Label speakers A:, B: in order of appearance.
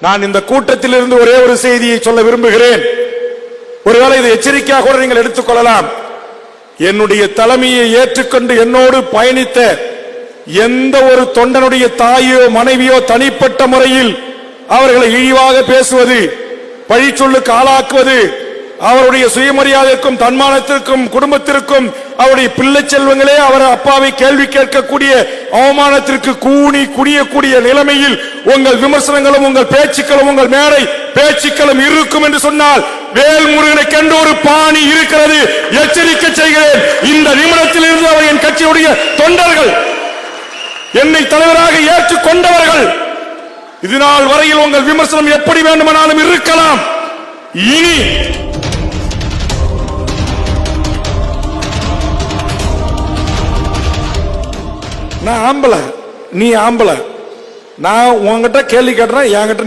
A: நான் இந்த கூட்டத்தில் இருந்து ஒரே ஒரு செய்தியை சொல்ல விரும்புகிறேன். ஒருவேளை இது எச்சரிக்கையாக கூட நீங்கள் எடுத்துக்கொள்ளலாம். என்னுடைய தலைமையை ஏற்றுக்கொண்டு என்னோடு பயணித்த எந்த ஒரு தொண்டனுடைய தாயோ மனைவியோ தனிப்பட்ட முறையில் அவர்களை இழிவாக பேசுவது, பழிச்சொல்லுக்கு ஆளாக்குவது, அவருடைய சுயமரியாதைக்கும் தன்மானத்திற்கும் குடும்பத்திற்கும் அவருடைய பிள்ளை செல்வங்களே அவர் அப்பாவை கேள்வி கேட்கக்கூடிய அவமானத்திற்கு கூணி குடியக்கூடிய நிலைமையில் உங்கள் விமர்சனங்களும் உங்கள் பேச்சுக்களும் உங்கள் மேடை பேச்சுக்களும் இருக்கும் என்று சொன்னால் வேல்முருகனை கண்டு ஒரு பாணி இருக்கிறது. எச்சரிக்கை செய்கிறேன். இந்த நிமிடத்தில் இருந்து அவர் என் கட்சியுடைய தொண்டர்கள், என்னை தலைவராக ஏற்றுக்கொண்டவர்கள். இதனால் வரையில் உங்கள் விமர்சனம் எப்படி வேண்டுமானாலும் இருக்கலாம். இனி நான் ஆம்பளை, நீ ஆம்பளை, நான் உங்ககிட்ட கேள்வி கேட்டேன், என்கிட்ட